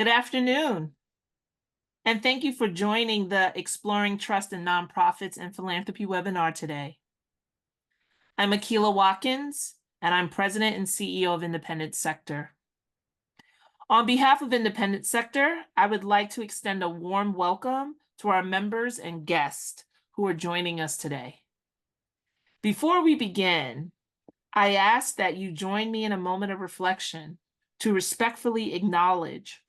Good afternoon, and thank you for joining the Exploring Trust in Nonprofits and Philanthropy webinar today. I'm Akila Watkins, and I'm President and CEO of Independent Sector. On behalf of Independent Sector, I would like to extend a warm welcome to our members and guests who are joining us today. Before we begin, I ask that you join me in a moment of reflection to respectfully acknowledge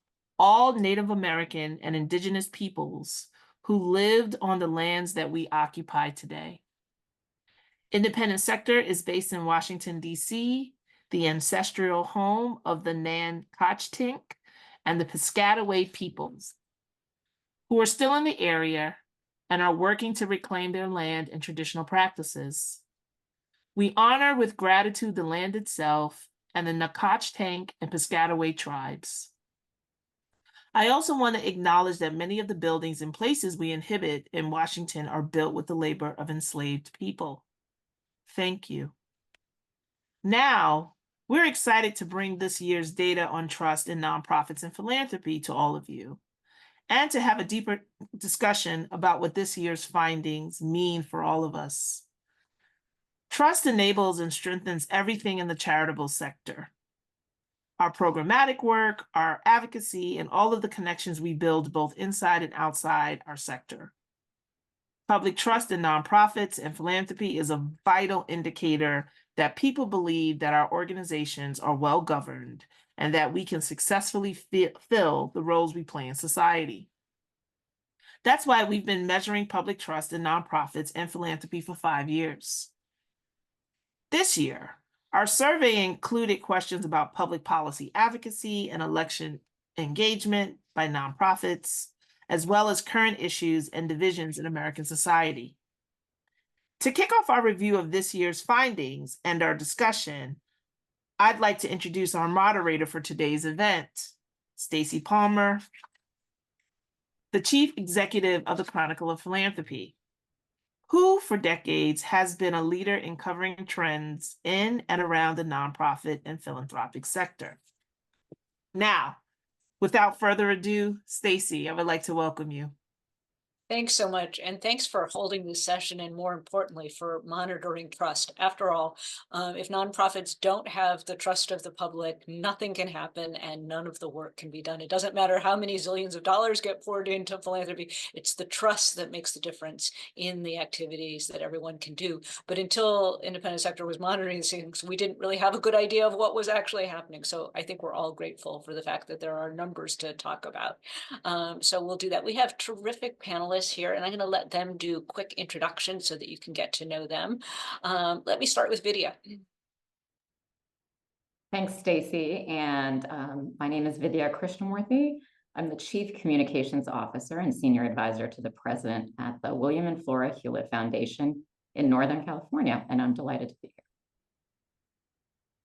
all Native American and Indigenous peoples who lived on the lands that we occupy today. Independent Sector is based in Washington, D.C., the ancestral home of the Nan-Kachtink and the Piscataway peoples, who are still in the area and are working to reclaim their land and traditional practices. We honor with gratitude the land itself and the Nacotchtank and Piscataway tribes. I also want to acknowledge that many of the buildings and places we inhabit in Washington are built with the labor of enslaved people. Thank you. Now, we're excited to bring this year's data on trust in nonprofits and philanthropy to all of you, and to have a deeper discussion about what this year's findings mean for all of us. Trust enables and strengthens everything in the charitable sector. Our programmatic work, our advocacy, and all of the connections we build both inside and outside our sector. Public trust in nonprofits and philanthropy is a vital indicator that people believe that our organizations are well governed and that we can successfully fill the roles we play in society. That's why we've been measuring public trust in nonprofits and philanthropy for 5 years. This year, our survey included questions about public policy advocacy and election engagement by nonprofits, as well as current issues and divisions in American society. To kick off our review of this year's findings and our discussion, I'd like to introduce our moderator for today's event, Stacy Palmer, the Chief Executive of the Chronicle of Philanthropy, who for decades has been a leader in covering trends in and around the nonprofit and philanthropic sector. Now, without further ado, Stacy, I would like to welcome you. Thanks so much. And thanks for holding this session and more importantly, for monitoring trust. After all, if nonprofits don't have the trust of the public, nothing can happen and none of the work can be done. It doesn't matter how many zillions of dollars get poured into philanthropy. It's the trust that makes the difference in the activities that everyone can do. But until Independent Sector was monitoring these things, we didn't really have a good idea of what was actually happening. So I think we're all grateful for the fact that there are numbers to talk about. So we'll do that. We have terrific panelists here, and I'm going to let them do quick introductions so that you can get to know them. Let me start with Vidya. Thanks, Stacy. And my name is Vidya Krishnamurthy. I'm the Chief Communications Officer and Senior Advisor to the President at the William and Flora Hewlett Foundation in Northern California, and I'm delighted to be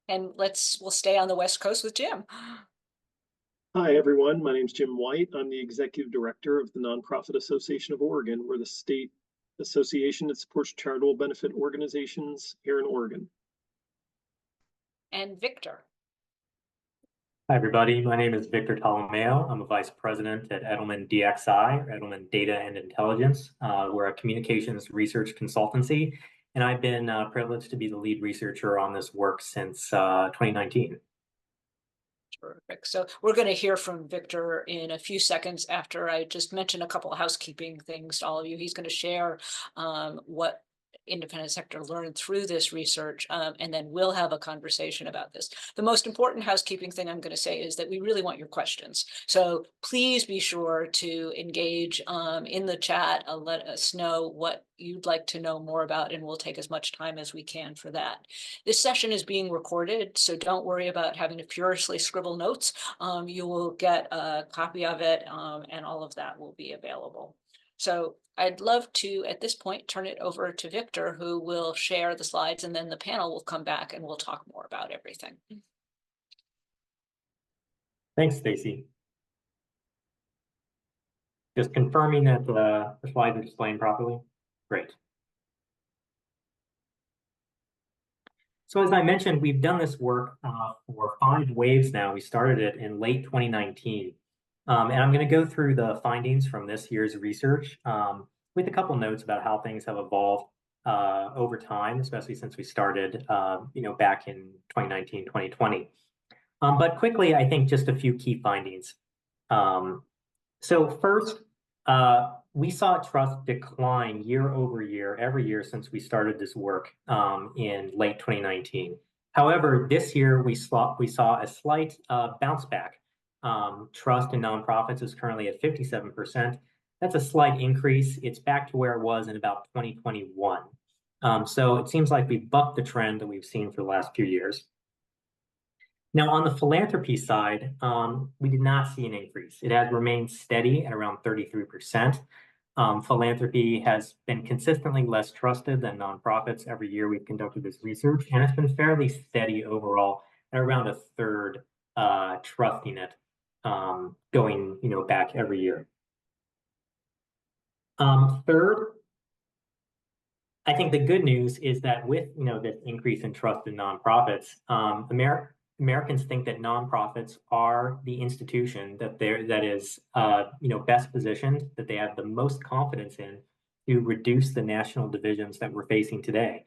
here. And we'll stay on the West Coast with Jim. Hi, everyone. My name is Jim White. I'm the Executive Director of the Nonprofit Association of Oregon. We're the state association that supports charitable benefit organizations here in Oregon. And Victor. Hi, everybody. My name is Victor Tolomeo. I'm a Vice President at Edelman DXI, or Edelman Data and Intelligence. We're a communications research consultancy, and I've been privileged to be the lead researcher on this work since 2019. Terrific. So we're going to hear from Victor in a few seconds after I just mention a couple of housekeeping things to all of you. He's going to share what Independent Sector learned through this research, and then we'll have a conversation about this. The most important housekeeping thing I'm going to say is that we really want your questions. So please be sure to engage in the chat. Let us know what you'd like to know more about, and we'll take as much time as we can for that. This session is being recorded, so don't worry about having to furiously scribble notes. You will get a copy of it, and all of that will be available. So I'd love to, at this point, turn it over to Victor, who will share the slides, and then the panel will come back and we'll talk more about everything. Thanks, Stacy. Just confirming that the slides are displaying properly. Great. So as I mentioned, we've done this work for 5 waves now. We started it in late 2019. And I'm going to go through the findings from this year's research with a couple notes about how things have evolved over time, especially since we started, back in 2019, 2020. But quickly, I think just a few key findings. So first, we saw trust decline year over year, every year since we started this work in late 2019. However, this year we saw a slight bounce back. Trust in nonprofits is currently at 57%. That's a slight increase. It's back to where it was in about 2021. So it seems like we bucked the trend that we've seen for the last few years. Now, on the philanthropy side, we did not see an increase. It has remained steady at around 33%. Philanthropy has been consistently less trusted than nonprofits every year we've conducted this research, and it's been fairly steady overall at around a third trusting it, going back every year. Third, I think the good news is that with this increase in trust in nonprofits, Americans think that nonprofits are the institution that is best positioned, that they have the most confidence in to reduce the national divisions that we're facing today.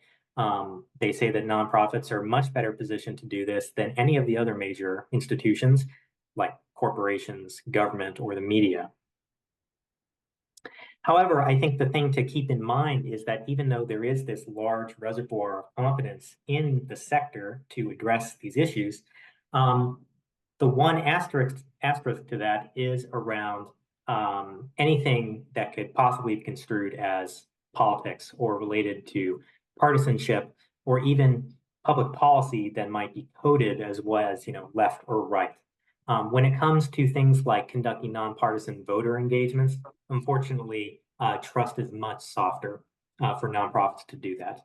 They say that nonprofits are much better positioned to do this than any of the other major institutions like corporations, government, or the media. However, I think the thing to keep in mind is that even though there is this large reservoir of confidence in the sector to address these issues, the one asterisk to that is around anything that could possibly be construed as politics or related to partisanship or even public policy that might be coded as well as left or right. When it comes to things like conducting nonpartisan voter engagements, unfortunately, trust is much softer for nonprofits to do that.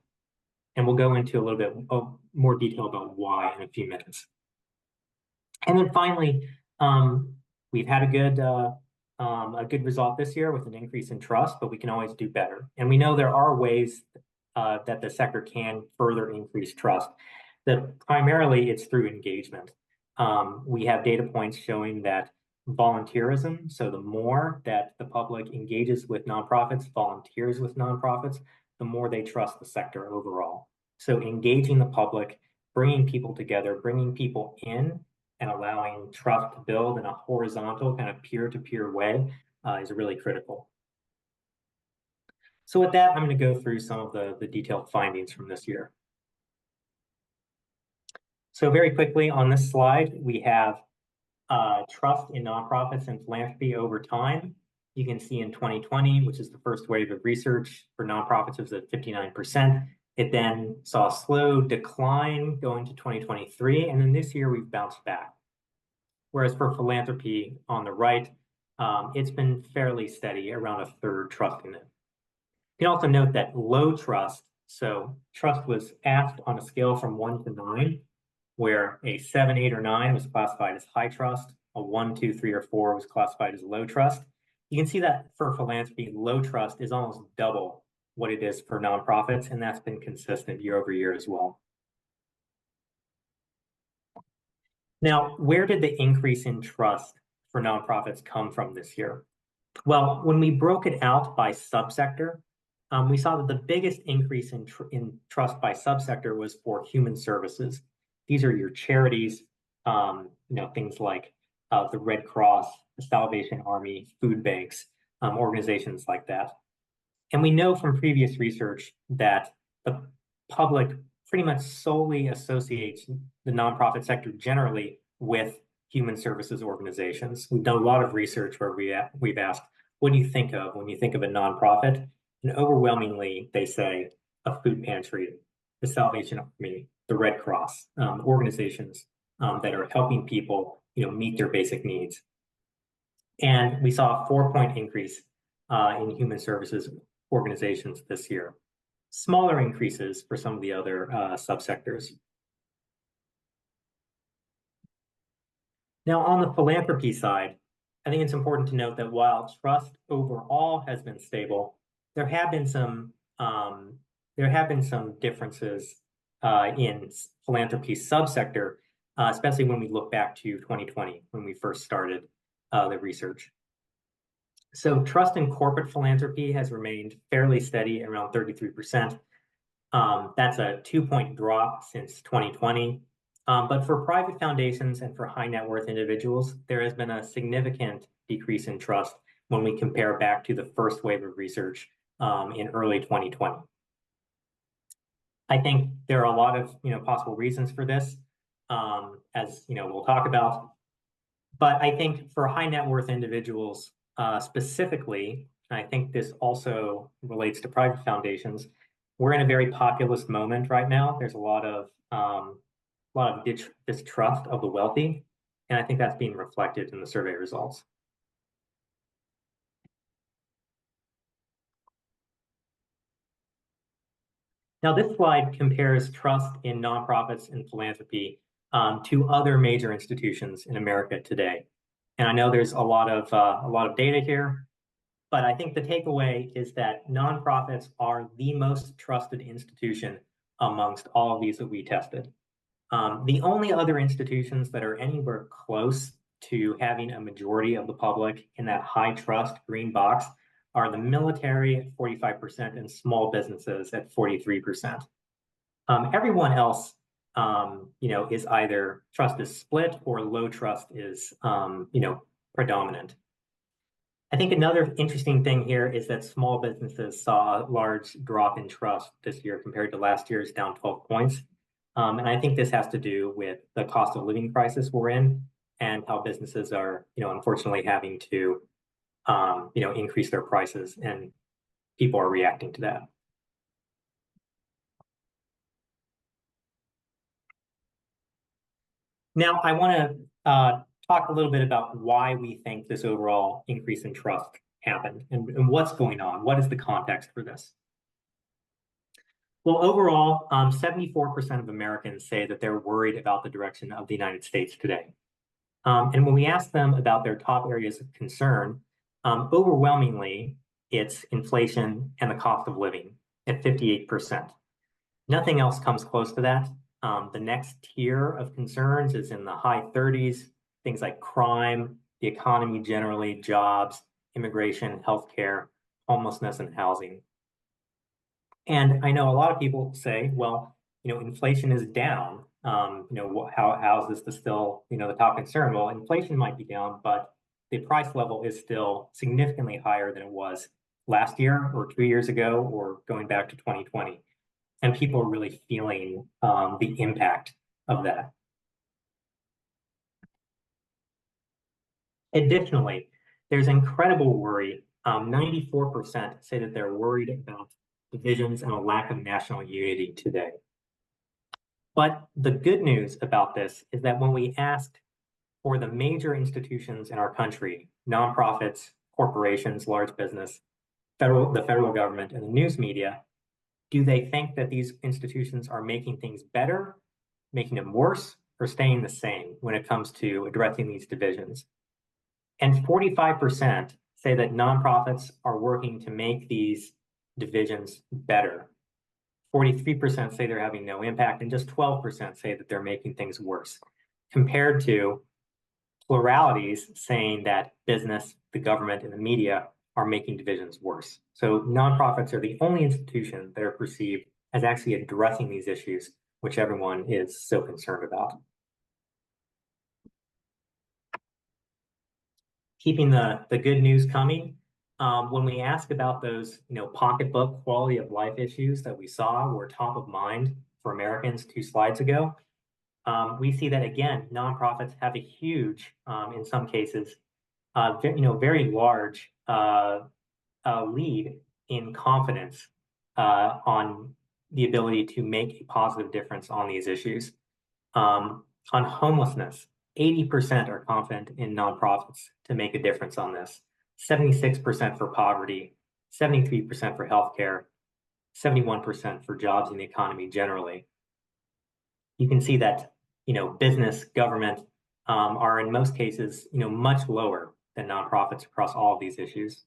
And we'll go into a little bit more detail about why in a few minutes. And then finally, we've had a good result this year with an increase in trust, but we can always do better. And we know there are ways that the sector can further increase trust. Primarily, it's through engagement. We have data points showing that volunteerism, so the more that the public engages with nonprofits, volunteers with nonprofits, the more they trust the sector overall. So engaging the public, bringing people together, bringing people in, and allowing trust to build in a horizontal kind of peer-to-peer way is really critical. So with that, I'm going to go through some of the detailed findings from this year. So very quickly on this slide, we have trust in nonprofits and philanthropy over time. You can see in 2020, which is the first wave of research for nonprofits, it was at 59%. It then saw a slow decline going to 2023, and then this year we've bounced back. Whereas for philanthropy on the right, it's been fairly steady, around a third trusting it. You can also note that low trust, so trust was asked on a scale from 1 to 9, where a 7, 8, or 9 was classified as high trust, a 1, 2, 3, or 4 was classified as low trust. You can see that for philanthropy, low trust is almost double what it is for nonprofits, and that's been consistent year over year as well. Now, where did the increase in trust for nonprofits come from this year? Well, when we broke it out by subsector, we saw that the biggest increase in trust by subsector was for human services. These are your charities, things like the Red Cross, the Salvation Army, food banks, organizations like that. And we know from previous research that the public pretty much solely associates the nonprofit sector generally with human services organizations. We've done a lot of research where we've asked, what do you think of when you think of a nonprofit? And overwhelmingly, they say a food pantry, the Salvation Army, the Red Cross, organizations that are helping people, meet their basic needs. And we saw a 4-point increase in human services organizations this year. Smaller increases for some of the other subsectors. Now, on the philanthropy side, I think it's important to note that while trust overall has been stable, there have been some differences in philanthropy subsector, especially when we look back to 2020 when we first started the research. So trust in corporate philanthropy has remained fairly steady at around 33%. That's a 2-point drop since 2020. But for private foundations and for high net worth individuals, there has been a significant decrease in trust when we compare back to the first wave of research in early 2020. I think there are a lot of possible reasons for this, as we'll talk about. But I think for high net worth individuals specifically, and I think this also relates to private foundations, we're in a very populist moment right now. There's a lot of distrust of the wealthy, and I think that's being reflected in the survey results. Now, this slide compares trust in nonprofits and philanthropy to other major institutions in America today. And I know there's a lot of data here, but I think the takeaway is that nonprofits are the most trusted institution amongst all of these that we tested. The only other institutions that are anywhere close to having a majority of the public in that high trust green box are the military at 45% and small businesses at 43%. Everyone else, is either trust is split or low trust is, predominant. I think another interesting thing here is that small businesses saw a large drop in trust this year compared to last year's down 12 points. And I think this has to do with the cost of living crisis we're in and how businesses are, unfortunately having to, increase their prices, and people are reacting to that. Now, I want to talk a little bit about why we think this overall increase in trust happened and what's going on. What is the context for this? Well, overall, 74% of Americans say that they're worried about the direction of the United States today. And when we ask them about their top areas of concern, overwhelmingly, it's inflation and the cost of living at 58%. Nothing else comes close to that. The next tier of concerns is in the high 30s, things like crime, the economy generally, jobs, immigration, healthcare, homelessness, and housing. And I know a lot of people say, well, inflation is down. How is this still, the top concern? Well, inflation might be down, but the price level is still significantly higher than it was last year or 2 years ago or going back to 2020. And people are really feeling the impact of that. Additionally, there's incredible worry. 94% say that they're worried about divisions and a lack of national unity today. But the good news about this is that when we asked for the major institutions in our country, nonprofits, corporations, large business, the federal government, and the news media, do they think that these institutions are making things better, making them worse, or staying the same when it comes to addressing these divisions? And 45% say that nonprofits are working to make these divisions better. 43% say they're having no impact, and just 12% say that they're making things worse, compared to pluralities saying that business, the government, and the media are making divisions worse. So nonprofits are the only institution that are perceived as actually addressing these issues, which everyone is so concerned about. Keeping the good news coming, when we ask about those pocketbook quality of life issues that we saw were top of mind for Americans 2 slides ago, we see that again, nonprofits have a huge, in some cases, very large lead in confidence on the ability to make a positive difference on these issues. On homelessness, 80% are confident in nonprofits to make a difference on this. 76% for poverty, 73% for healthcare, 71% for jobs in the economy generally. You can see that business, government are in most cases much lower than nonprofits across all of these issues.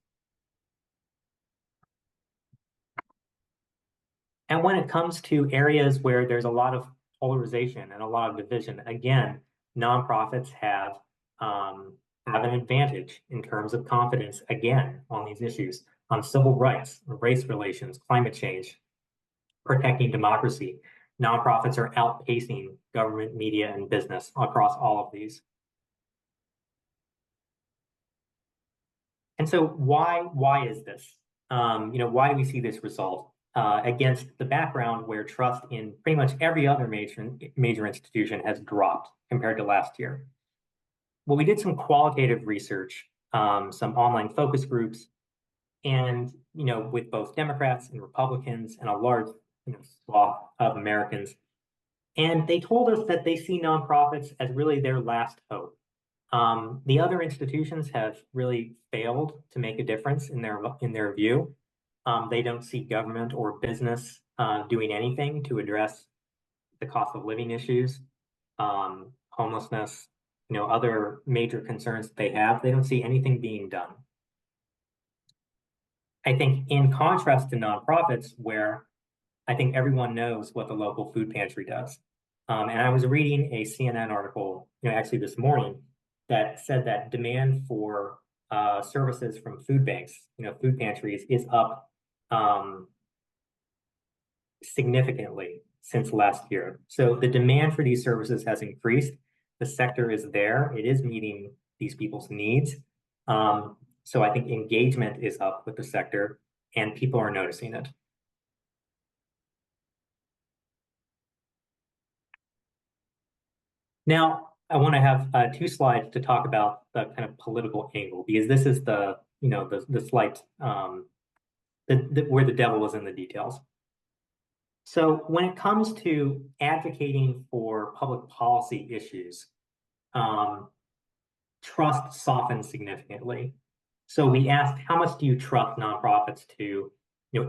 And when it comes to areas where there's a lot of polarization and a lot of division, again, nonprofits have have an advantage in terms of confidence, again, on these issues, on civil rights, race relations, climate change, protecting democracy. Nonprofits are outpacing government, media, and business across all of these. And so why is this? Why do we see this result against the background where trust in pretty much every other major institution has dropped compared to last year? Well, we did some qualitative research, some online focus groups, and with both Democrats and Republicans and a large swath of Americans, and they told us that they see nonprofits as really their last hope. The other institutions have really failed to make a difference in their view. They don't see government or business doing anything to address the cost of living issues, homelessness, other major concerns they have. They don't see anything being done. I think in contrast to nonprofits, where I think everyone knows what the local food pantry does. And I was reading a CNN article, actually this morning, that said that demand for services from food banks, food pantries, is up significantly since last year. So the demand for these services has increased. The sector is there. It is meeting these people's needs. So I think engagement is up with the sector and people are noticing it. Now, I want to have 2 slides to talk about the kind of political angle, because this is the slight, where the devil is in the details. So when it comes to advocating for public policy issues, trust softens significantly. So we asked, how much do you trust nonprofits to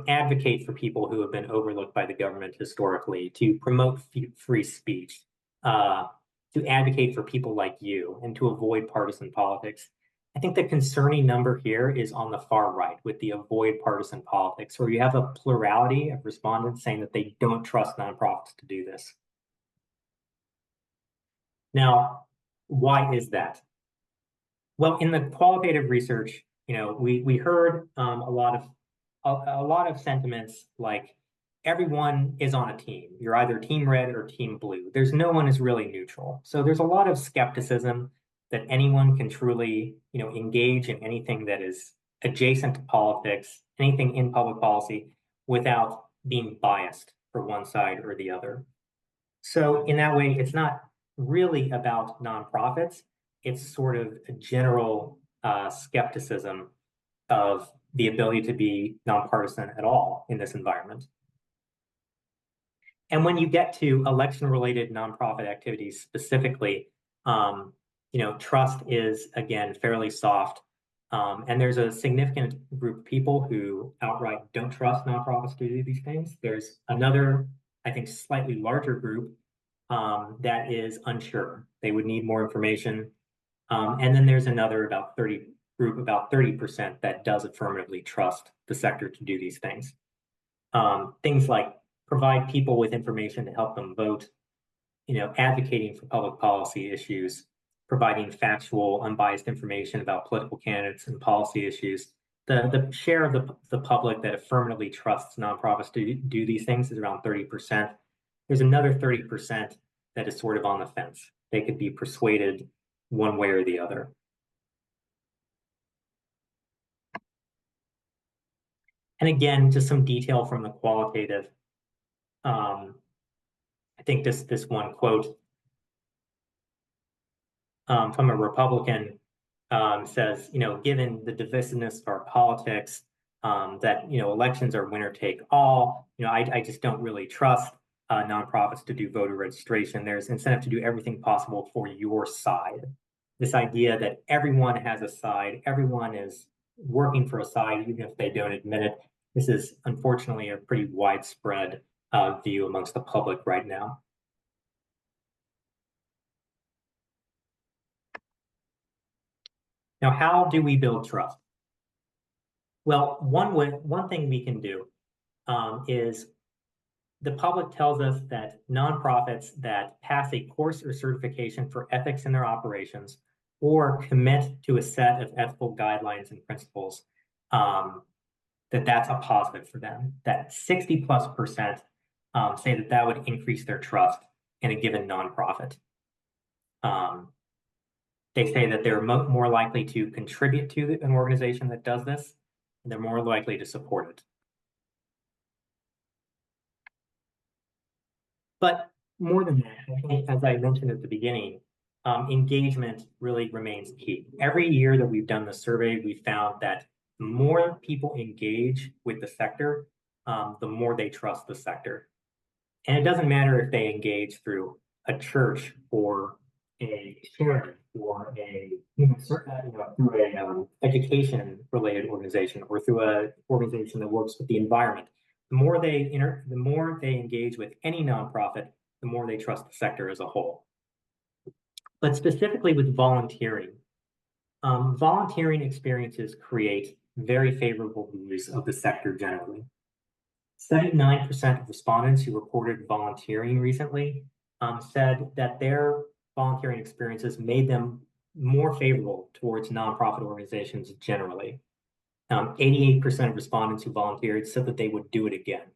advocate for people who have been overlooked by the government historically, to promote free speech, to advocate for people like you, and to avoid partisan politics? I think the concerning number here is on the far right with the avoid partisan politics, where you have a plurality of respondents saying that they don't trust nonprofits to do this. Now, why is that? Well, in the qualitative research, we heard a lot of sentiments like everyone is on a team. You're either team red or team blue. There's no one is really neutral. So there's a lot of skepticism that anyone can truly, engage in anything that is adjacent to politics, anything in public policy, without being biased for one side or the other. So in that way, it's not really about nonprofits. It's sort of a general skepticism of the ability to be nonpartisan at all in this environment. And when you get to election-related nonprofit activities specifically, trust is, again, fairly soft. And there's a significant group of people who outright don't trust nonprofits to do these things. There's another, I think, slightly larger group that is unsure. They would need more information. And then there's another about 30% that does affirmatively trust the sector to do these things. Things like provide people with information to help them vote, advocating for public policy issues, providing factual, unbiased information about political candidates and policy issues. The share of the public that affirmatively trusts nonprofits to do these things is around 30%. There's another 30% that is sort of on the fence. They could be persuaded one way or the other. And again, just some detail from the qualitative. I think this one quote from a Republican says, given the divisiveness of our politics, that elections are winner take all. I just don't really trust nonprofits to do voter registration. There's incentive to do everything possible for your side. This idea that everyone has a side, everyone is working for a side, even if they don't admit it. This is unfortunately a pretty widespread view amongst the public right now. Now, how do we build trust? Well, one thing we can do is the public tells us that nonprofits that pass a course or certification for ethics in their operations or commit to a set of ethical guidelines and principles, that's a positive for them. That 60+% say that would increase their trust in a given nonprofit. They say that they're more likely to contribute to an organization that does this, and they're more likely to support it. But more than that, I think, as I mentioned at the beginning, engagement really remains key. Every year that we've done the survey, we found that the more people engage with the sector, the more they trust the sector. And it doesn't matter if they engage through a church or a charity or through a education-related organization or through an organization that works with the environment. The more they engage with any nonprofit, the more they trust the sector as a whole. But specifically with volunteering, volunteering experiences create very favorable views of the sector generally. 79% of respondents who reported volunteering recently said that their volunteering experiences made them more favorable towards nonprofit organizations generally. 88% of respondents who volunteered said that they would do it again.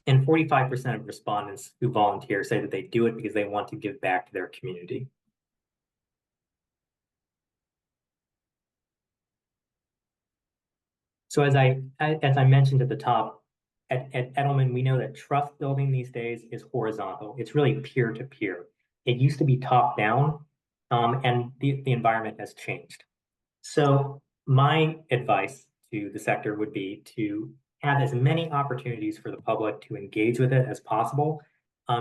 And 45% of respondents who volunteer say that they do it because they want to give back to their community. So as I mentioned at the top, at Edelman, we know that trust building these days is horizontal. It's really peer-to-peer. It used to be top-down, and the environment has changed. So my advice to the sector would be to have as many opportunities for the public to engage with it as possible,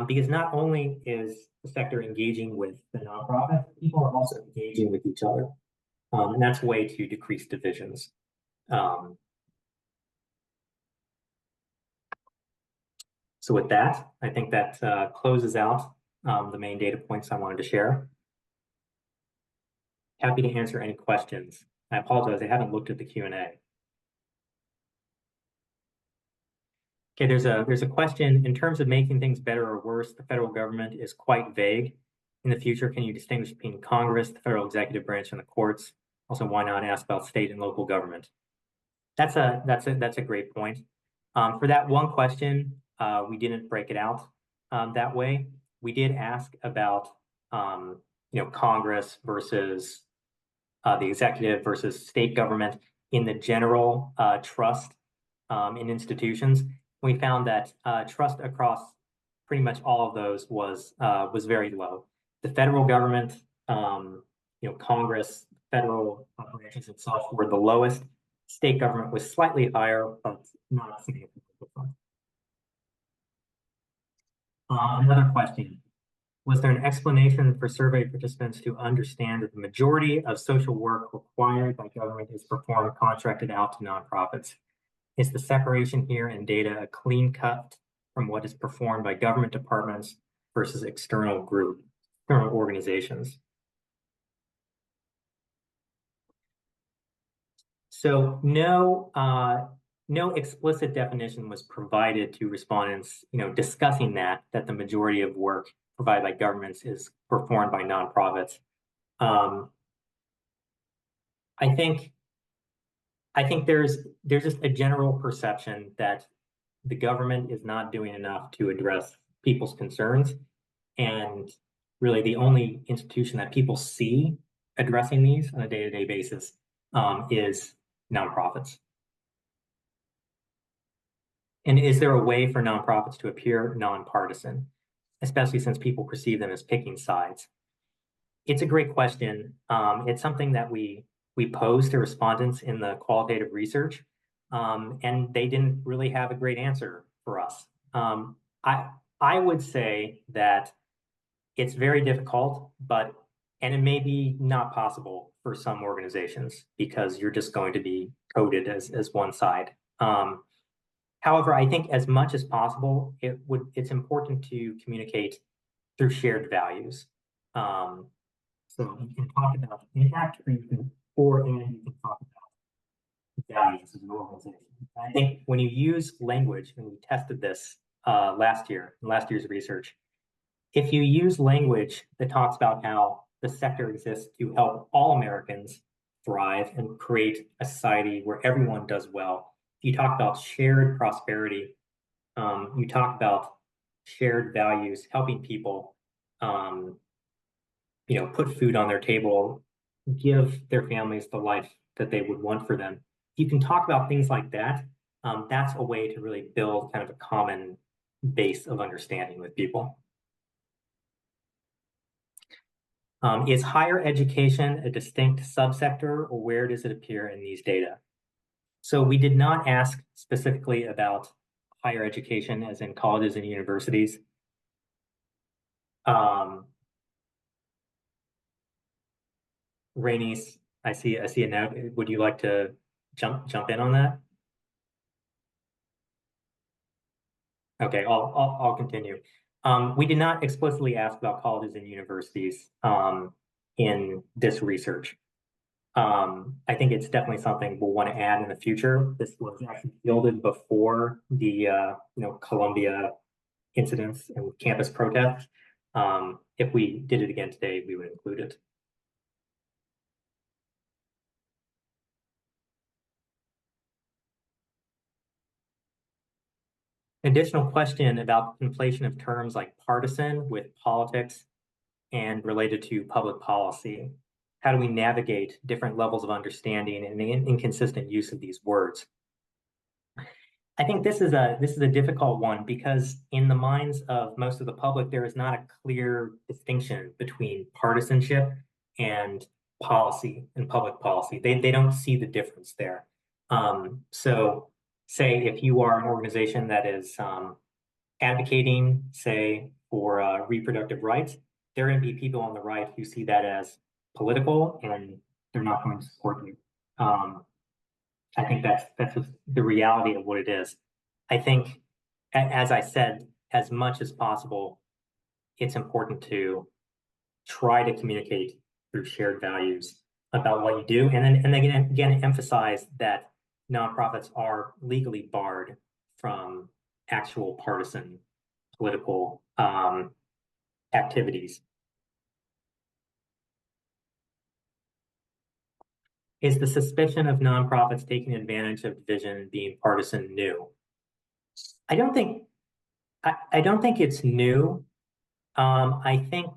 because not only is the sector engaging with the nonprofit, people are also engaging with each other, and that's a way to decrease divisions. So with that, I think that closes out the main data points I wanted to share. Happy to answer any questions. I apologize, I haven't looked at the Q&A. Okay, there's a question. In terms of making things better or worse, the federal government is quite vague. In the future, can you distinguish between Congress, the federal executive branch, and the courts? Also, why not ask about state and local government? That's a great point. For that one question, we didn't break it out that way. We did ask about Congress versus the executive versus state government in the general trust in institutions. We found that trust across pretty much all of those was very low. The federal government, Congress, federal branches itself were the lowest. State government was slightly higher, but not significantly. Another question. Was there an explanation for survey participants to understand that the majority of social work required by government is performed contracted out to nonprofits? Is the separation here in data a clean cut from what is performed by government departments versus external organizations? So no explicit definition was provided to respondents, discussing that the majority of work provided by governments is performed by nonprofits. I think there's just a general perception that the government is not doing enough to address people's concerns, and really the only institution that people see addressing these on a day-to-day basis is nonprofits. And is there a way for nonprofits to appear nonpartisan, especially since people perceive them as picking sides? It's a great question. It's something that we posed to respondents in the qualitative research, and they didn't really have a great answer for us. I would say that it's very difficult, and it may be not possible for some organizations because you're just going to be coded as one side. However, I think as much as possible, it's important to communicate through shared values. So you can talk about impact, or you can talk about values as an organization. I think when you use language, and we tested this last year's research, if you use language that talks about how the sector exists to help all Americans thrive and create a society where everyone does well, you talk about shared prosperity, you talk about shared values, helping people, put food on their table, give their families the life that they would want for them. You can talk about things like that. That's a way to really build kind of a common base of understanding with people. Is higher education a distinct subsector, or where does it appear in these data? So we did not ask specifically about higher education, as in colleges and universities. Rainey's, I see a note. Would you like to jump in on that? Okay, I'll continue. We did not explicitly ask about colleges and universities in this research. I think it's definitely something we'll want to add in the future. This was actually fielded before the Columbia incidents and campus protests. If we did it again today, we would include it. Additional question about the conflation of terms like partisan with politics and related to public policy. How do we navigate different levels of understanding and the inconsistent use of these words? I think this is a difficult one because in the minds of most of the public, there is not a clear distinction between partisanship and policy and public policy. They don't see the difference there. So say if you are an organization that is advocating, say, for reproductive rights, there are going to be people on the right who see that as political and they're not going to support you. I think that's just the reality of what it is. I think, as I said, as much as possible, it's important to try to communicate through shared values about what you do, and then again emphasize that nonprofits are legally barred from actual partisan political activities. Is the suspicion of nonprofits taking advantage of division and being partisan new? I don't think it's new. I think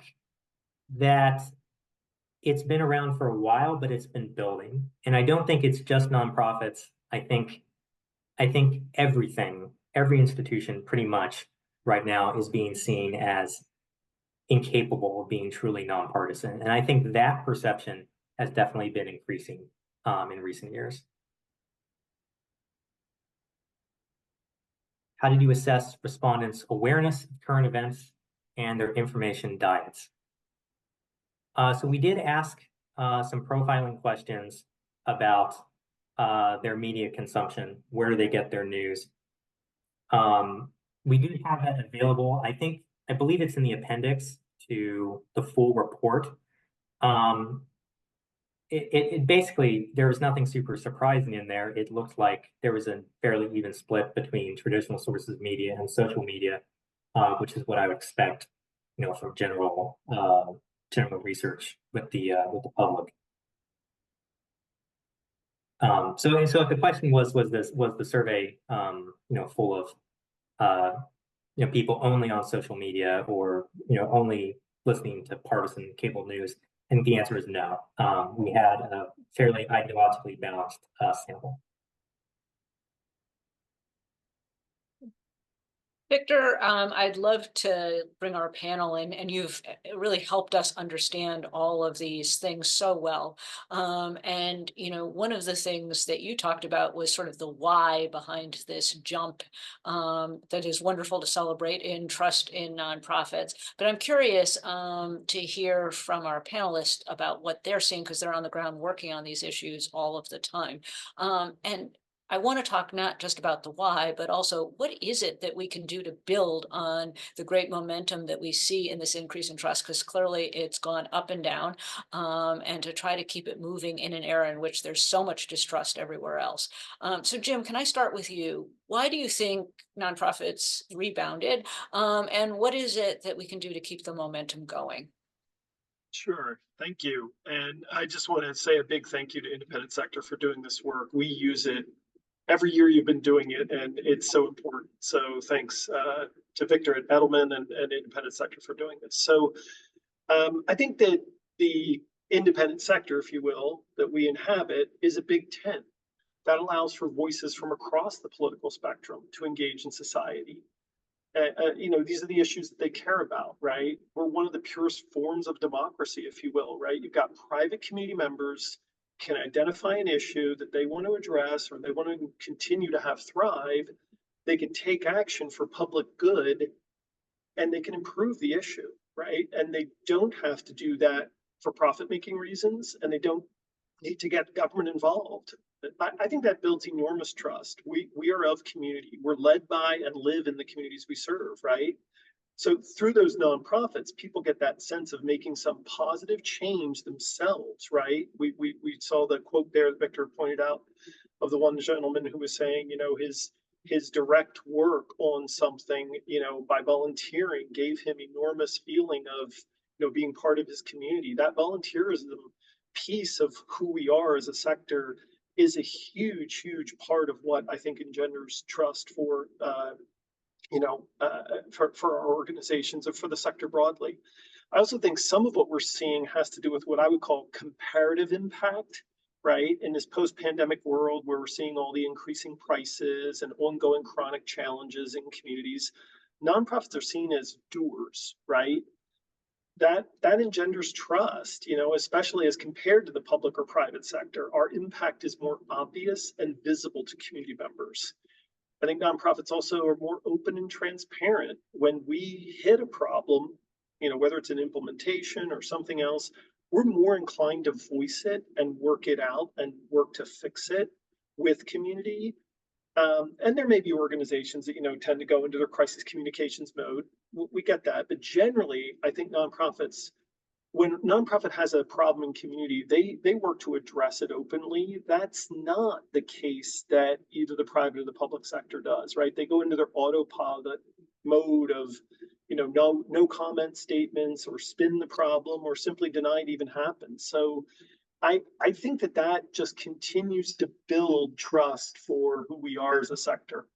that it's been around for a while, but it's been building. And I don't think it's just nonprofits. I think every institution pretty much right now is being seen as incapable of being truly nonpartisan. And I think that perception has definitely been increasing in recent years. How did you assess respondents' awareness of current events and their information diets? So we did ask some profiling questions about their media consumption. Where do they get their news? We do have that available. I believe it's in the appendix to the full report. It basically, there was nothing super surprising in there. It looked like there was a fairly even split between traditional sources of media and social media, which is what I would expect, from general research with the public. So if the question was the survey full of people only on social media or only listening to partisan cable news? And the answer is no. We had a fairly ideologically balanced sample. Victor, I'd love to bring our panel in, and you've really helped us understand all of these things so well. And, one of the things that you talked about was sort of the why behind this jump that is wonderful to celebrate in trust in nonprofits. But I'm curious to hear from our panelists about what they're seeing, because they're on the ground working on these issues all of the time. And I want to talk not just about the why, but also what is it that we can do to build on the great momentum that we see in this increase in trust, because clearly it's gone up and down, and to try to keep it moving in an era in which there's so much distrust everywhere else. So Jim, can I start with you? Why do you think nonprofits rebounded? And what is it that we can do to keep the momentum going? Sure, thank you. And I just want to say a big thank you to independent sector for doing this work. We use it every year you've been doing it, and it's so important. So thanks to Victor at Edelman and independent sector for doing this. So I think that the independent sector, if you will, that we inhabit is a big tent that allows for voices from across the political spectrum to engage in society. These are the issues that they care about, right? We're one of the purest forms of democracy, if you will, right? You've got private community members can identify an issue that they want to address or they want to continue to have thrive. They can take action for public good and they can improve the issue, right? And they don't have to do that for profit-making reasons, and they don't need to get government involved. I think that builds enormous trust. We are of community. We're led by and live in the communities we serve, right? So through those nonprofits, people get that sense of making some positive change themselves, right? We saw the quote there that Victor pointed out of the one gentleman who was saying, his direct work on something, by volunteering gave him enormous feeling of, being part of his community. That volunteerism piece of who we are as a sector is a huge, huge part of what I think engenders trust for our organizations and for the sector broadly. I also think some of what we're seeing has to do with what I would call comparative impact, right? In this post-pandemic world where we're seeing all the increasing prices and ongoing chronic challenges in communities, nonprofits are seen as doers, right? That engenders trust, especially as compared to the public or private sector. Our impact is more obvious and visible to community members. I think nonprofits also are more open and transparent. When we hit a problem, whether it's an implementation or something else, we're more inclined to voice it and work it out and work to fix it with community. And there may be organizations that, tend to go into their crisis communications mode. We get that. But generally, I think nonprofits, when a nonprofit has a problem in community, they work to address it openly. That's not the case that either the private or the public sector does, right? They go into their autopilot mode of, no comment statements or spin the problem or simply deny it even happened. So I think that just continues to build trust for who we are as a sector.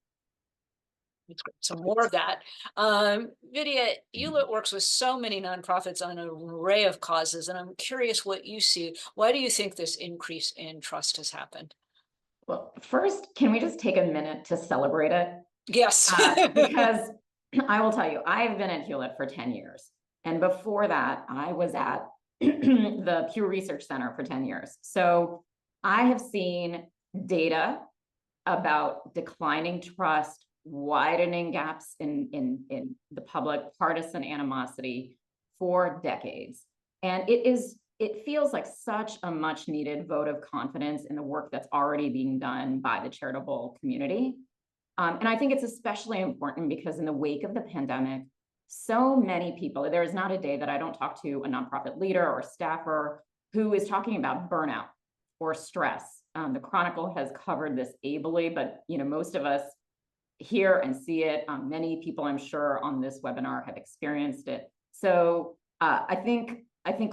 So more of that. Vidya, ULIT works with so many nonprofits on an array of causes, and I'm curious what you see. Why do you think this increase in trust has happened? Well, first, can we just take a minute to celebrate it? Yes. Because I will tell you, I've been at Hewlett for 10 years. And before that, I was at the Pew Research Center for 10 years. So I have seen data about declining trust, widening gaps in the public, partisan animosity for decades. And it feels like such a much needed vote of confidence in the work that's already being done by the charitable community. And I think it's especially important because in the wake of the pandemic, so many people, there is not a day that I don't talk to a nonprofit leader or staffer who is talking about burnout or stress. The Chronicle has covered this ably, but most of us hear and see it. Many people, I'm sure, on this webinar have experienced it. So I think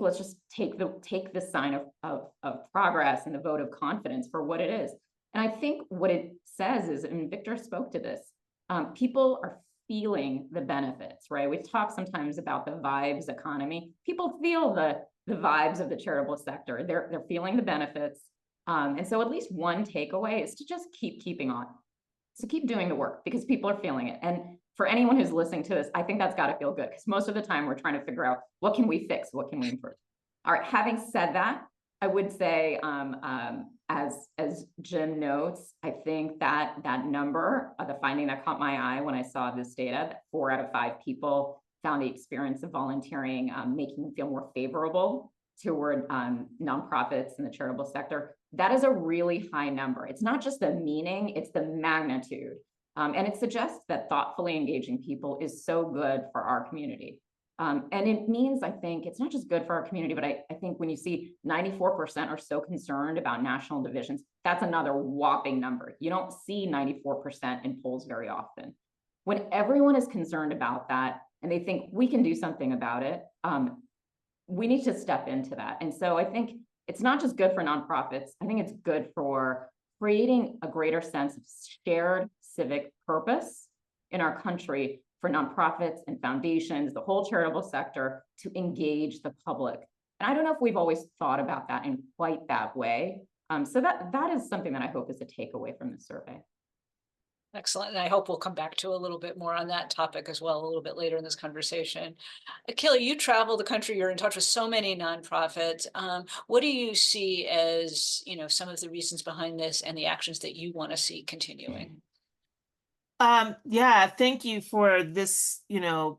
let's just take the sign of progress and the vote of confidence for what it is. And I think what it says is, and Victor spoke to this, people are feeling the benefits, right? We talk sometimes about the vibes economy. People feel the vibes of the charitable sector. They're feeling the benefits. And so at least one takeaway is to just keeping on. So keep doing the work because people are feeling it. And for anyone who's listening to this, I think that's got to feel good because most of the time we're trying to figure out what can we fix, what can we improve. All right, having said that, I would say, as Jim notes, I think that number, the finding that caught my eye when I saw this data, that 4 out of 5 people found the experience of volunteering making them feel more favorable toward nonprofits in the charitable sector, that is a really high number. It's not just the meaning, it's the magnitude. And it suggests that thoughtfully engaging people is so good for our community. And it means, I think, it's not just good for our community, but I think when you see 94% are so concerned about national divisions, that's another whopping number. You don't see 94% in polls very often. When everyone is concerned about that and they think we can do something about it, we need to step into that. And so I think it's not just good for nonprofits. I think it's good for creating a greater sense of shared civic purpose in our country for nonprofits and foundations, the whole charitable sector, to engage the public. And I don't know if we've always thought about that in quite that way. So that is something that I hope is a takeaway from the survey. Excellent. And I hope we'll come back to a little bit more on that topic as well a little bit later in this conversation. Akila, you travel the country, you're in touch with so many nonprofits. What do you see as, some of the reasons behind this and the actions that you want to see continuing? Yeah, thank you for this,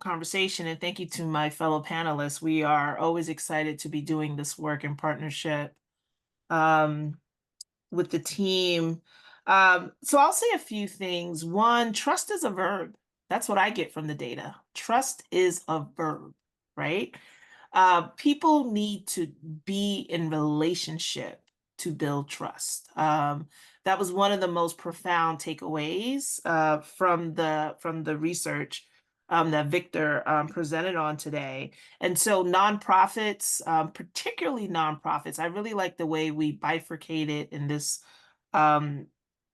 conversation, and thank you to my fellow panelists. We are always excited to be doing this work in partnership with the team. So I'll say a few things. One, trust is a verb. That's what I get from the data. Trust is a verb, right? People need to be in relationship to build trust. That was one of the most profound takeaways from the research that Victor presented on today. And so nonprofits, particularly nonprofits, I really like the way we bifurcated in this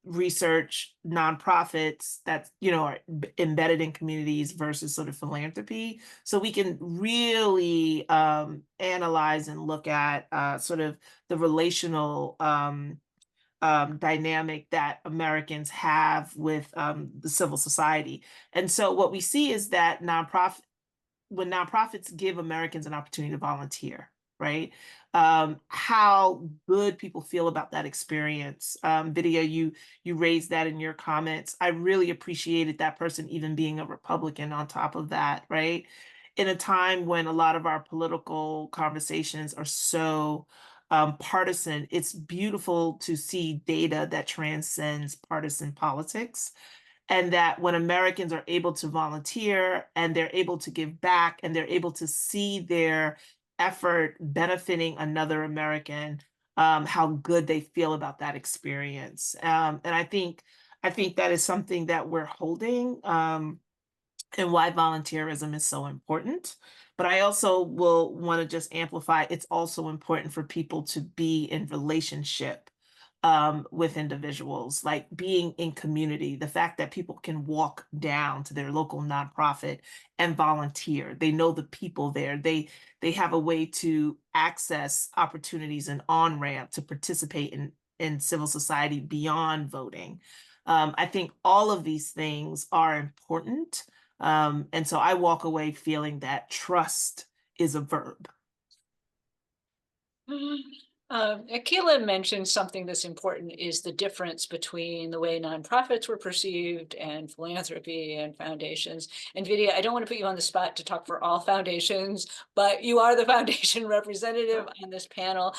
research nonprofits that are embedded in communities versus sort of philanthropy, so we can really analyze and look at sort of the relational dynamic that Americans have with the civil society. And so what we see is that when nonprofits give Americans an opportunity to volunteer, right? How good people feel about that experience. Vidya, you raised that in your comments. I really appreciated that person even being a Republican on top of that, right? In a time when a lot of our political conversations are so partisan, it's beautiful to see data that transcends partisan politics. And that when Americans are able to volunteer and they're able to give back and they're able to see their effort benefiting another American, how good they feel about that experience. And I think that is something that we're holding, and why volunteerism is so important. But I also will want to just amplify, it's also important for people to be in relationship with individuals, like being in community, the fact that people can walk down to their local nonprofit and volunteer. They know the people there. They have a way to access opportunities and on-ramp to participate in civil society beyond voting. I think all of these things are important. And so I walk away feeling that trust is a verb. Akila mentioned something that's important is the difference between the way nonprofits were perceived and philanthropy and foundations. And Vidya, I don't want to put you on the spot to talk for all foundations, but you are the foundation representative on this panel.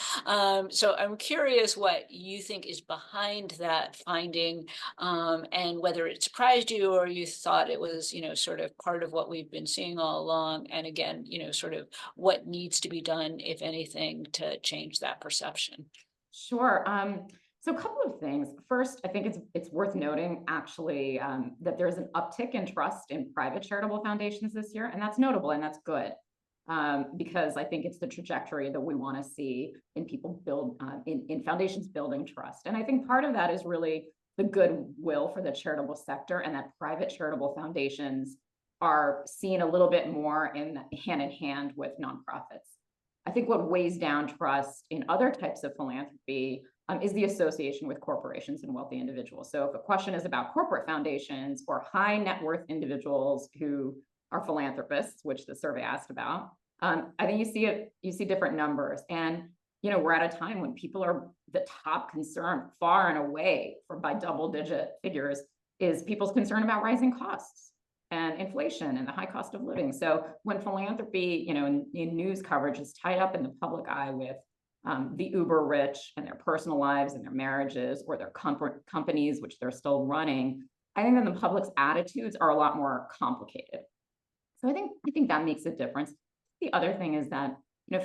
So I'm curious what you think is behind that finding, and whether it surprised you or you thought it was, sort of part of what we've been seeing all along. And again, sort of what needs to be done, if anything, to change that perception. Sure. So a couple of things. First, I think it's worth noting actually that there's an uptick in trust in private charitable foundations this year, and that's notable and that's good, because I think it's the trajectory that we want to see in people build in foundations building trust. And I think part of that is really the goodwill for the charitable sector, and that private charitable foundations are seen a little bit more in hand with nonprofits. I think what weighs down trust in other types of philanthropy is the association with corporations and wealthy individuals. So if a question is about corporate foundations or high net worth individuals who are philanthropists, which the survey asked about, I think you see different numbers. And we're at a time when people are the top concern, far and away, by double-digit figures, is people's concern about rising costs. And and inflation and the high cost of living. So when philanthropy, in news coverage is tied up in the public eye with the uber rich and their personal lives and their marriages or their companies, which they're still running, I think that the public's attitudes are a lot more complicated. So I think that makes a difference. The other thing is that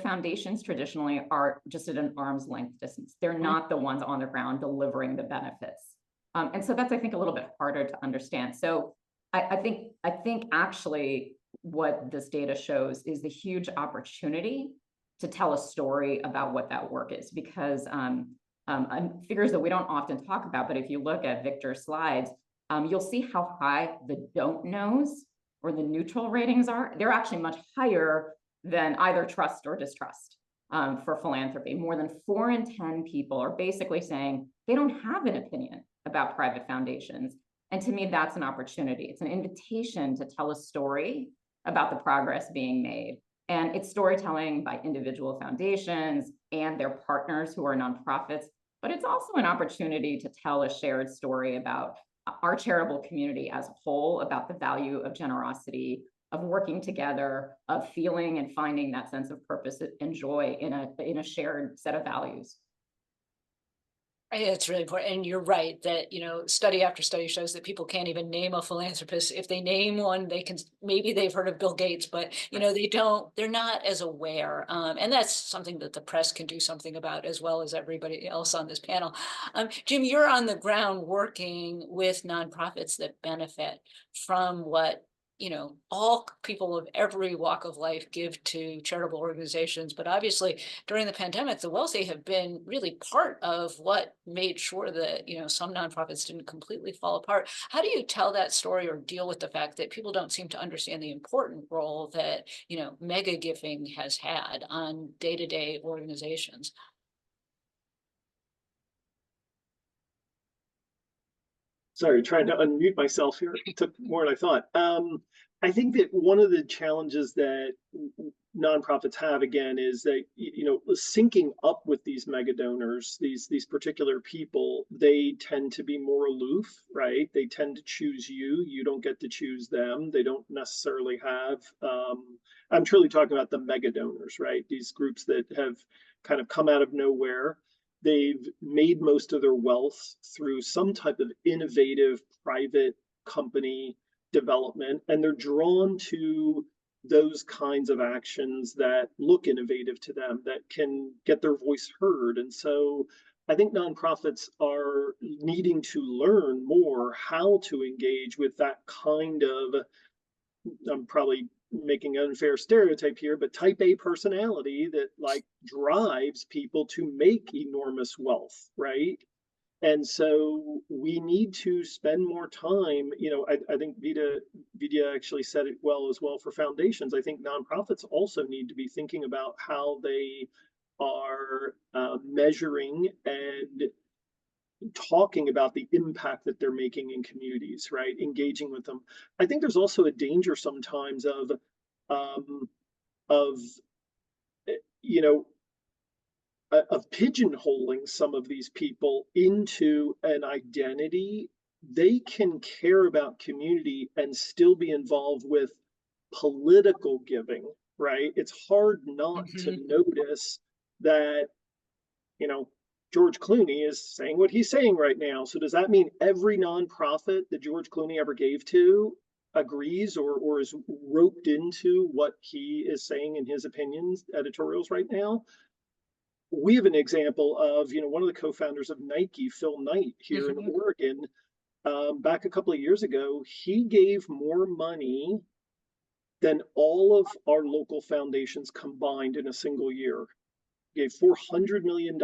foundations traditionally are just at an arm's length distance. They're not the ones on the ground delivering the benefits. And so that's, I think, a little bit harder to understand. So I think actually what this data shows is the huge opportunity to tell a story about what that work is, because figures that we don't often talk about, but if you look at Victor's slides, you'll see how high the don't knows or the neutral ratings are. They're actually much higher than either trust or distrust for philanthropy. More than 4 in 10 people are basically saying they don't have an opinion about private foundations. And to me, that's an opportunity. It's an invitation to tell a story about the progress being made. And it's storytelling by individual foundations and their partners who are nonprofits, but it's also an opportunity to tell a shared story about our charitable community as a whole, about the value of generosity, of working together, of feeling and finding that sense of purpose and joy in a shared set of values. It's really important. And you're right that, study after study shows that people can't even name a philanthropist. If they name one, maybe they've heard of Bill Gates, but, they're not as aware. And that's something that the press can do something about, as well as everybody else on this panel. Jim, you're on the ground working with nonprofits that benefit from what all people of every walk of life give to charitable organizations. But obviously, during the pandemic, the wealthy have been really part of what made sure that, some nonprofits didn't completely fall apart. How do you tell that story or deal with the fact that people don't seem to understand the important role that, mega giving has had on day-to-day organizations? Sorry, trying to unmute myself here. It took more than I thought. I think that one of the challenges that nonprofits have, again, is that syncing up with these mega donors, these particular people, they tend to be more aloof, right? They tend to choose you. You don't get to choose them. They don't necessarily have. I'm truly talking about the mega donors, right? These groups that have kind of come out of nowhere. They've made most of their wealth through some type of innovative private company development, and they're drawn to those kinds of actions that look innovative to them, that can get their voice heard. And so I think nonprofits are needing to learn more how to engage with that kind of, I'm probably making an unfair stereotype here, but type A personality that drives people to make enormous wealth, right? And so we need to spend more time. I think Vidya actually said it well as well for foundations. I think nonprofits also need to be thinking about how they are measuring and talking about the impact that they're making in communities, right? Engaging with them. I think there's also a danger sometimes of pigeonholing some of these people into an identity. They can care about community and still be involved with political giving, right? It's hard not to notice that, George Clooney is saying what he's saying right now. So does that mean every nonprofit that George Clooney ever gave to agrees or is roped into what he is saying in his opinions, editorials right now? We have an example of, one of the co-founders of Nike, Phil Knight, here in Oregon, back a couple of years ago. He gave more money than all of our local foundations combined in a single year. He gave $400 million.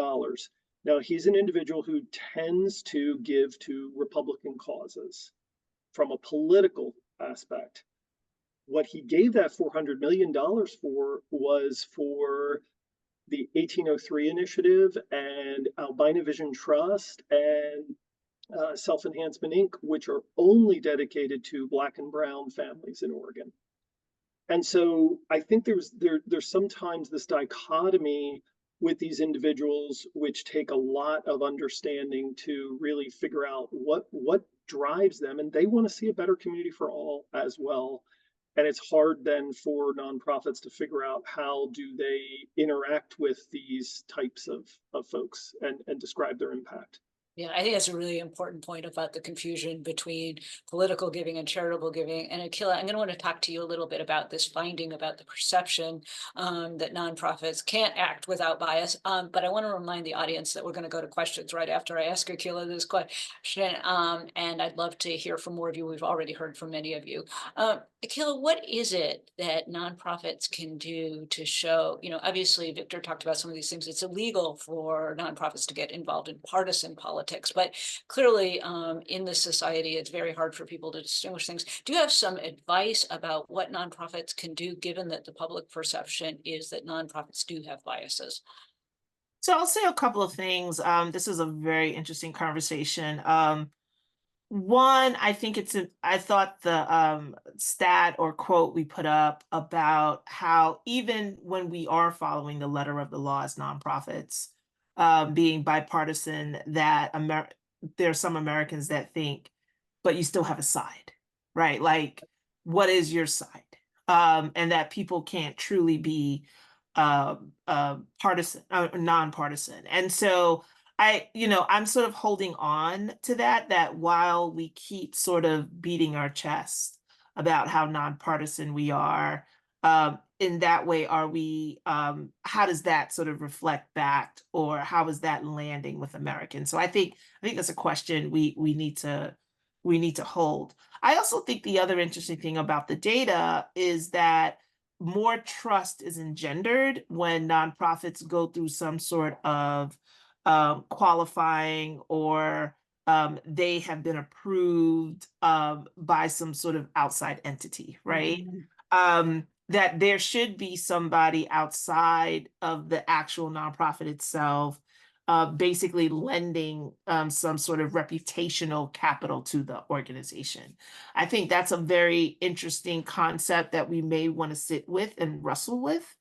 Now, he's an individual who tends to give to Republican causes from a political aspect. What he gave that $400 million for was for the 1803 Initiative and Albina Vision Trust and Self-Enhancement Inc., which are only dedicated to Black and Brown families in Oregon. And so I think there's sometimes this dichotomy with these individuals, which take a lot of understanding to really figure out what drives them, and they want to see a better community for all as well. And it's hard then for nonprofits to figure out how do they interact with these types of folks and describe their impact. Yeah, I think that's a really important point about the confusion between political giving and charitable giving. And Akila, I'm going to want to talk to you a little bit about this finding about the perception that nonprofits can't act without bias. But I want to remind the audience that we're going to go to questions right after I ask Akila this question. And I'd love to hear from more of you. We've already heard from many of you. Akila, what is it that nonprofits can do to show, obviously Victor talked about some of these things. It's illegal for nonprofits to get involved in partisan politics. But clearly in this society, it's very hard for people to distinguish things. Do you have some advice about what nonprofits can do, given that the public perception is that nonprofits do have biases? So I'll say a couple of things. This is a very interesting conversation. One, I think I thought the stat or quote we put up about how even when we are following the letter of the law as nonprofits, being bipartisan, that there are some Americans that think, but you still have a side, right? Like, what is your side? And that people can't truly be partisan, nonpartisan. And so I'm sort of holding on to that while we keep sort of beating our chest about how nonpartisan we are, in that way, how does that sort of reflect back, or how is that landing with Americans? So I think that's a question we need to hold. I also think the other interesting thing about the data is that more trust is engendered when nonprofits go through some sort of qualifying, or they have been approved by some sort of outside entity, right? That there should be somebody outside of the actual nonprofit itself, basically lending some sort of reputational capital to the organization. I think that's a very interesting concept that we may want to sit with and wrestle with.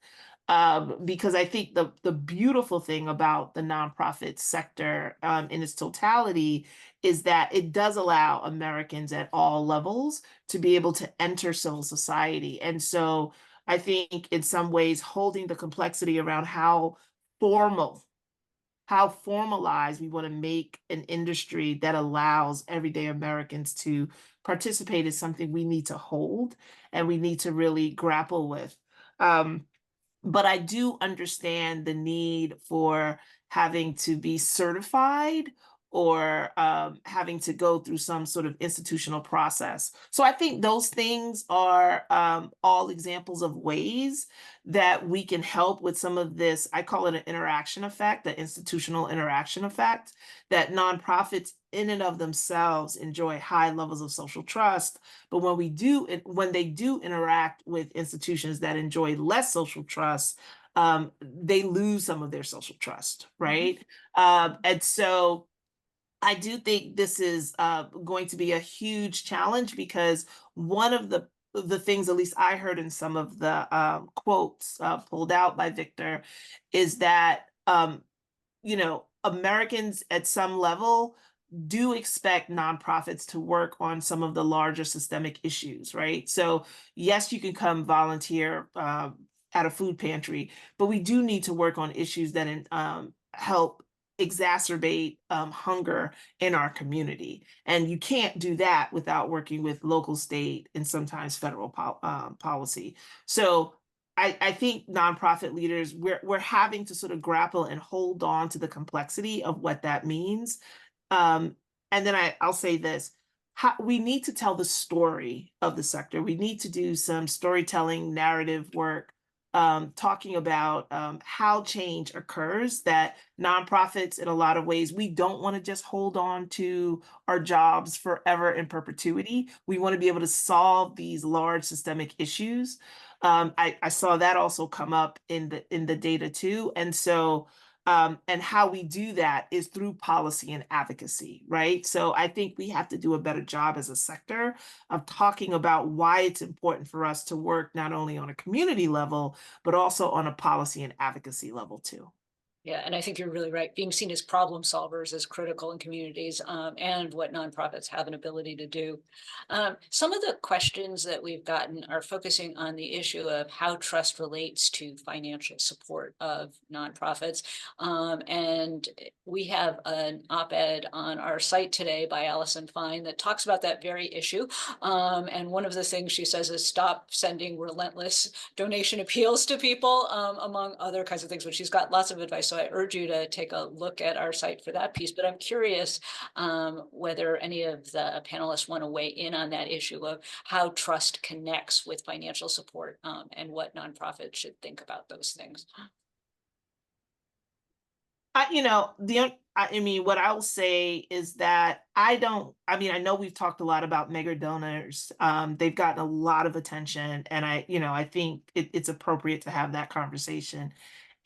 Because I think the beautiful thing about the nonprofit sector in its totality is that it does allow Americans at all levels to be able to enter civil society. And so I think in some ways holding the complexity around how formalized we want to make an industry that allows everyday Americans to participate is something we need to hold and we need to really grapple with. But I do understand the need for having to be certified, or having to go through some sort of institutional process. So I think those things are all examples of ways that we can help with some of this. I call it an interaction effect, the institutional interaction effect, that nonprofits in and of themselves enjoy high levels of social trust. But when they do interact with institutions that enjoy less social trust, they lose some of their social trust, right? And so I do think this is going to be a huge challenge, because one of the things, at least I heard in some of the quotes pulled out by Victor, is that Americans at some level do expect nonprofits to work on some of the larger systemic issues, right? So yes, you can come volunteer at a food pantry, but we do need to work on issues that help exacerbate hunger in our community. And you can't do that without working with local, state, and sometimes federal policy. So I think nonprofit leaders, we're having to sort of grapple and hold on to the complexity of what that means. And then I'll say this. We need to tell the story of the sector. We need to do some storytelling narrative work, talking about how change occurs, that nonprofits, in a lot of ways, we don't want to just hold on to our jobs forever in perpetuity. We want to be able to solve these large systemic issues. I saw that also come up in the data too. And so and how we do that is through policy and advocacy, right? So I think we have to do a better job as a sector of talking about why it's important for us to work not only on a community level, but also on a policy and advocacy level too. Yeah, and I think you're really right. Being seen as problem solvers is critical in communities, and what nonprofits have an ability to do. Some of the questions that we've gotten are focusing on the issue of how trust relates to financial support of nonprofits. And we have an op-ed on our site today by Allison Fine that talks about that very issue. And one of the things she says is stop sending relentless donation appeals to people, among other kinds of things, but she's got lots of advice. So I urge you to take a look at our site for that piece. But I'm curious whether any of the panelists want to weigh in on that issue of how trust connects with financial support, and what nonprofits should think about those things. I mean, what I'll say is that I know we've talked a lot about mega donors. They've gotten a lot of attention, and I think it's appropriate to have that conversation.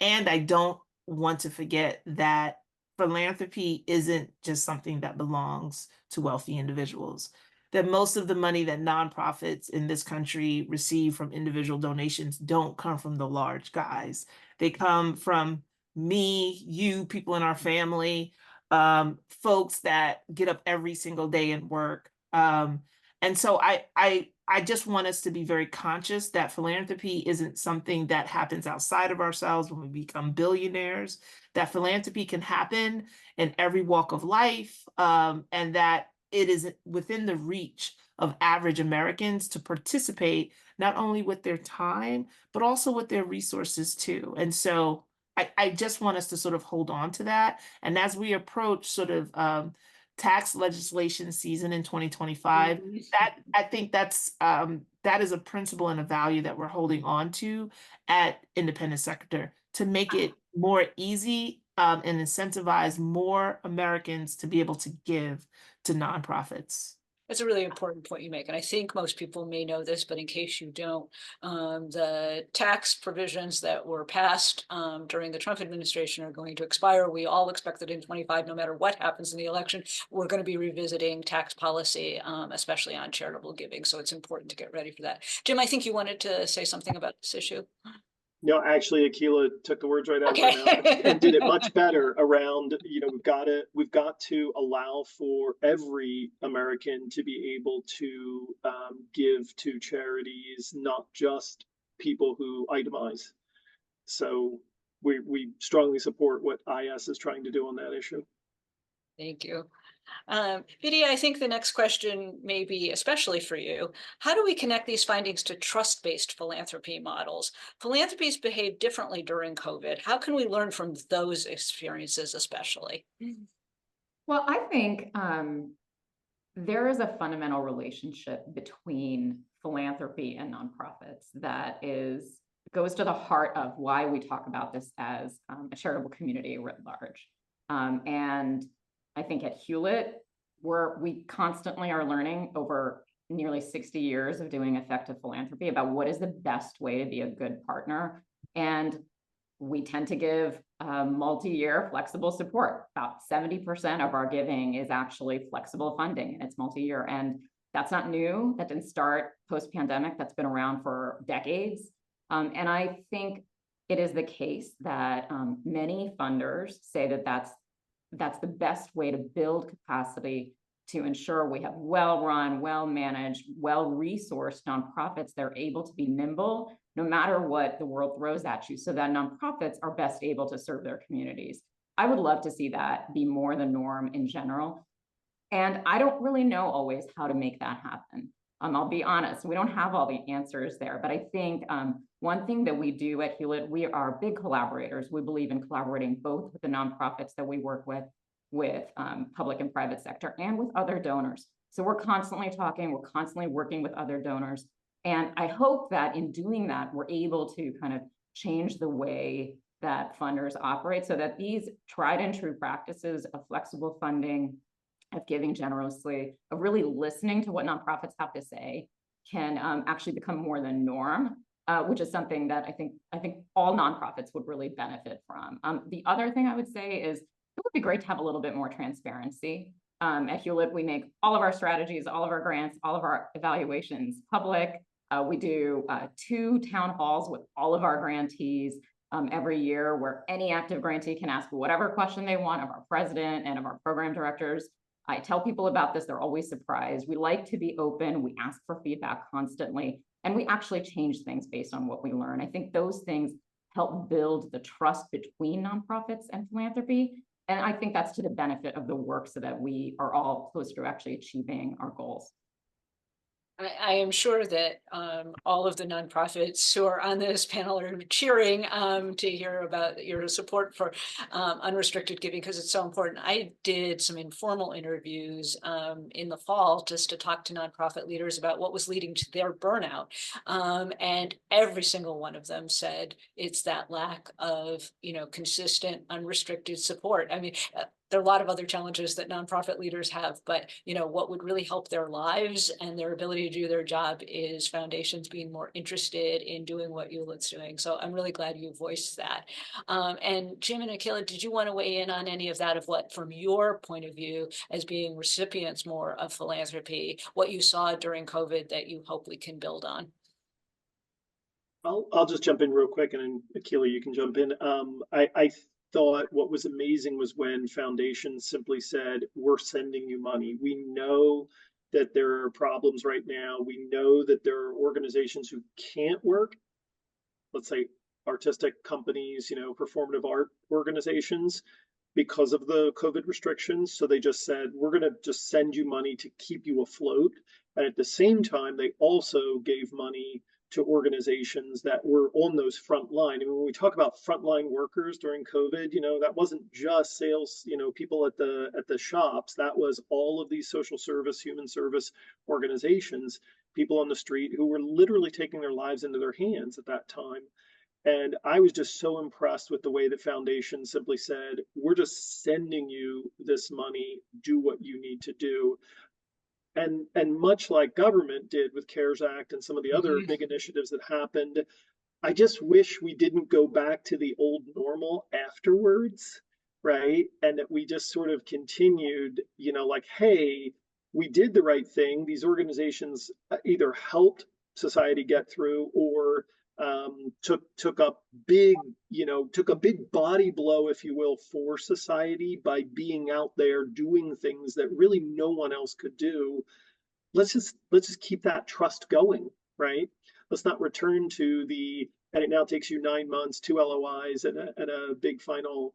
And I don't want to forget that philanthropy isn't just something that belongs to wealthy individuals. That most of the money that nonprofits in this country receive from individual donations don't come from the large guys. They come from me, you, people in our family, folks that get up every single day and work. And so I just want us to be very conscious that philanthropy isn't something that happens outside of ourselves when we become billionaires, that philanthropy can happen in every walk of life, and that it is within the reach of average Americans to participate not only with their time, but also with their resources too. And so I just want us to sort of hold on to that. And as we approach sort of tax legislation season in 2025, that I think that is a principle and a value that we're holding on to at Independent Sector to make it more easy and incentivize more Americans to be able to give to nonprofits. That's a really important point you make. And I think most people may know this, but in case you don't, the tax provisions that were passed during the Trump administration are going to expire. We all expect that in 25, no matter what happens in the election, we're going to be revisiting tax policy, especially on charitable giving. So it's important to get ready for that. Jim, I think you wanted to say something about this issue. No, actually, Akila took the words right out of my mouth and did it much better around, we've got to allow for every American to be able to give to charities, not just people who itemize. So we strongly support what IS is trying to do on that issue. Thank you. Vidya, I think the next question may be especially for you. How do we connect these findings to trust-based philanthropy models? Philanthropies behave differently during COVID. How can we learn from those experiences especially? Well, I think there is a fundamental relationship between philanthropy and nonprofits that goes to the heart of why we talk about this as a charitable community writ large. And I think at Hewlett, we constantly are learning over nearly 60 years of doing effective philanthropy about what is the best way to be a good partner. And we tend to give multi-year flexible support. About 70% of our giving is actually flexible funding, and it's multi-year. And that's not new. That didn't start post-pandemic. That's been around for decades. And I think it is the case that many funders say that that's the best way to build capacity to ensure we have well-run, well-managed, well-resourced nonprofits that are able to be nimble no matter what the world throws at you, so that nonprofits are best able to serve their communities. I would love to see that be more the norm in general. And I don't really know always how to make that happen. I'll be honest, we don't have all the answers there, but I think one thing that we do at Hewlett, we are big collaborators. We believe in collaborating both with the nonprofits that we work with public and private sector, and with other donors. So we're constantly talking, we're constantly working with other donors. And I hope that in doing that, we're able to kind of change the way that funders operate so that these tried and true practices of flexible funding, of giving generously, of really listening to what nonprofits have to say can actually become more the norm, which is something that I think all nonprofits would really benefit from. The other thing I would say is it would be great to have a little bit more transparency. At Hewlett, we make all of our strategies, all of our grants, all of our evaluations public. We do 2 town halls with all of our grantees. every year where any active grantee can ask whatever question they want of our president and of our program directors. I tell people about this, they're always surprised. We like to be open, we ask for feedback constantly, and we actually change things based on what we learn. I think those things help build the trust between nonprofits and philanthropy. And I think that's to the benefit of the work so that we are all close to actually achieving our goals. I am sure that all of the nonprofits who are on this panel are cheering to hear about your support for unrestricted giving, because it's so important. I did some informal interviews in the fall just to talk to nonprofit leaders about what was leading to their burnout. And every single one of them said it's that lack of, consistent, unrestricted support. I mean, there are a lot of other challenges that nonprofit leaders have, but what would really help their lives and their ability to do their job is foundations being more interested in doing what ULIT's doing. So I'm really glad you voiced that. And Jim and Akila, did you want to weigh in on any of that, of what, from your point of view, as being recipients more of philanthropy, what you saw during COVID that you hope we can build on? I'll just jump in real quick, and then Akila, you can jump in. I thought what was amazing was when foundations simply said, we're sending you money. We know that there are problems right now. We know that there are organizations who can't work. Let's say artistic companies, performative art organizations, because of the COVID restrictions. So they just said, we're going to just send you money to keep you afloat. And at the same time, they also gave money to organizations that were on those front line. And when we talk about frontline workers during COVID, that wasn't just sales, people at the shops. That was all of these social service, human service organizations, people on the street who were literally taking their lives into their hands at that time. And I was just so impressed with the way that foundation simply said, we're just sending you this money, do what you need to do. And much like government did with CARES Act and some of the other big initiatives that happened, I just wish we didn't go back to the old normal afterwards, right? And that we just sort of continued, like, hey, we did the right thing. These organizations either helped society get through or took a big body blow, if you will, for society by being out there doing things that really no one else could do. Let's just keep that trust going, right? Let's not return to and it now takes you 9 months, 2 LOIs, and a big final,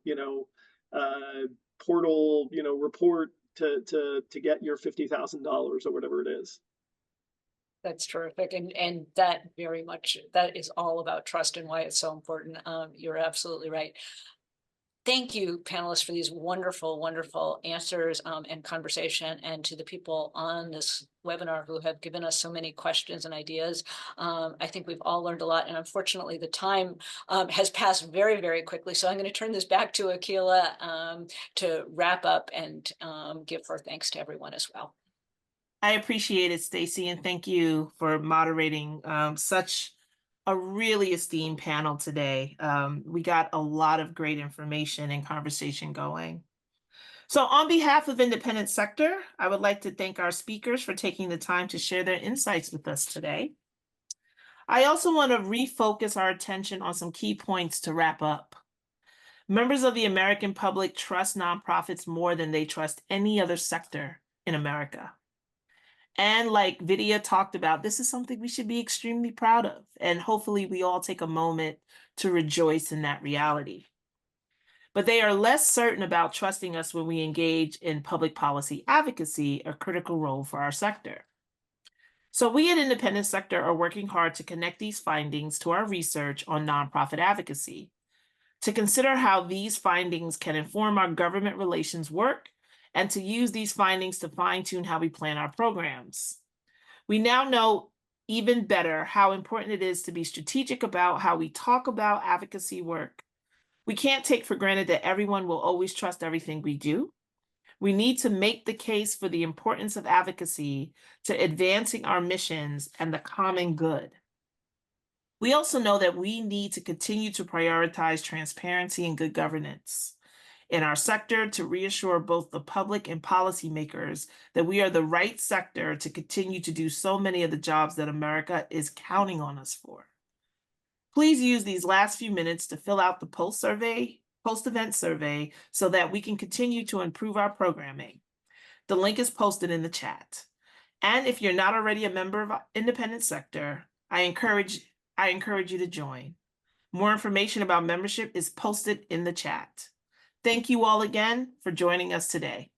portal, report to get your $50,000 or whatever it is. That's terrific. And that very much, that is all about trust and why it's so important. You're absolutely right. Thank you, panelists, for these wonderful, wonderful answers and conversation, and to the people on this webinar who have given us so many questions and ideas. I think we've all learned a lot, and unfortunately the time has passed very, very quickly. So I'm going to turn this back to Akila to wrap up and give her thanks to everyone as well. I appreciate it, Stacy, and thank you for moderating such a really esteemed panel today. We got a lot of great information and conversation going. So on behalf of Independent Sector, I would like to thank our speakers for taking the time to share their insights with us today. I also want to refocus our attention on some key points to wrap up. Members of the American public trust nonprofits more than they trust any other sector in America. And like Vidya talked about, this is something we should be extremely proud of. And hopefully we all take a moment to rejoice in that reality. But they are less certain about trusting us when we engage in public policy advocacy, a critical role for our sector. So we at Independent Sector are working hard to connect these findings to our research on nonprofit advocacy, to consider how these findings can inform our government relations work, and to use these findings to fine-tune how we plan our programs. We now know even better how important it is to be strategic about how we talk about advocacy work. We can't take for granted that everyone will always trust everything we do. We need to make the case for the importance of advocacy to advancing our missions and the common good. We also know that we need to continue to prioritize transparency and good governance in our sector to reassure both the public and policymakers that we are the right sector to continue to do so many of the jobs that America is counting on us for. Please use these last few minutes to fill out the post-event survey so that we can continue to improve our programming. The link is posted in the chat. And if you're not already a member of Independent Sector, I encourage you to join. More information about membership is posted in the chat. Thank you all again for joining us today.